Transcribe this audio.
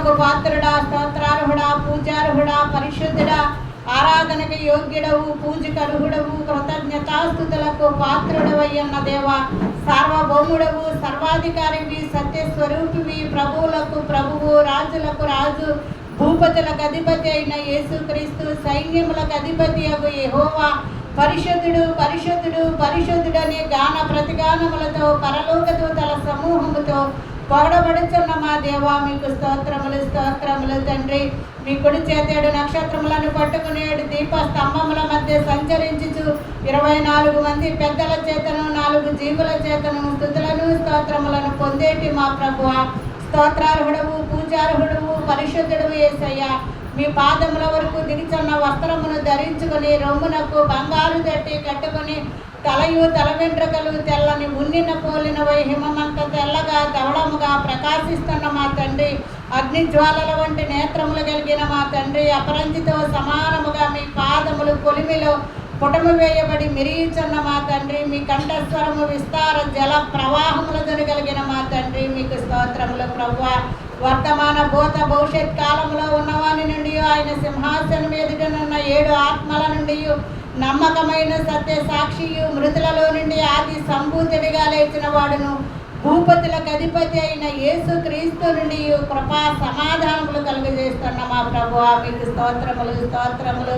స్తుతులకు పాత్రుడా, స్తోత్రార్హుడా, పూజార్హుడా, పరిశుద్ధుడా, ఆరాధనకు యోగ్యుడవు, పూజకు అర్హుడవు, కృతజ్ఞతాస్తుతులకు పాత్రుడవయ్యన్న దేవా, సార్వభౌముడవు, సర్వాధికారివి, సత్యస్వరూపివి, ప్రభువులకు ప్రభువు, రాజులకు రాజు, భూపతులకు అధిపతి అయిన యేసుక్రీస్తు, సైన్యములకు అధిపతి అగు యెహోవా, పరిశుద్ధుడు పరిశుద్ధుడు పరిశుద్ధుడనే గాన ప్రతిగానములతో పరలోక దూతల సమూహముతో పొగడబడుచున్న మా దేవా, మీకు స్తోత్రములు స్తోత్రములు తండ్రి. మీ కుడి చేతేడు నక్షత్రములను పట్టుకునేడు దీప స్తంభముల మధ్య సంచరించుచు 24 మంది పెద్దల చేతను 4 జీవుల చేతను స్తుతులను స్తోత్రములను పొందేటి మా ప్రభువా, స్తోత్రార్హుడవు, పూజార్హుడవు, పరిశుద్ధుడవు యేసయ్యా. మీ పాదముల వరకు దిగిచున్న వస్త్రమును ధరించుకొని రొమ్మునకు బంగారు దట్టి కట్టుకొని తలయు తల వెంట్రుకలు తెల్లని ఉన్నిన పోలినవై హిమమంత తెల్లగా ధవళముగా ప్రకాశిస్తున్న మా తండ్రి, అగ్నిజ్వాలల వంటి నేత్రములు కలిగిన మా తండ్రి, అపరంజితో సమానముగా మీ పాదములు కొలిమిలో పుటము వేయబడి మిరియుచున్న మా తండ్రి, మీ కంఠస్వరము విస్తార జల ప్రవాహములతో కలిగిన మా తండ్రి, మీకు స్తోత్రములు ప్రభువా. వర్తమాన భూత భవిష్యత్ కాలంలో ఉన్నవాని నుండి, ఆయన సింహాసనం ఎదుటనున్న 7 ఆత్మల నుండి, నమ్మకమైన సత్య సాక్షియు, మృతులలో నుండి ఆది సంభూతుడిగా లేచిన వాడును, భూపతులకు అధిపతి అయిన యేసు క్రీస్తు నుండి కృపా సమాధానములు కలుగజేస్తున్న మా ప్రభువా, మీకు స్తోత్రములు స్తోత్రములు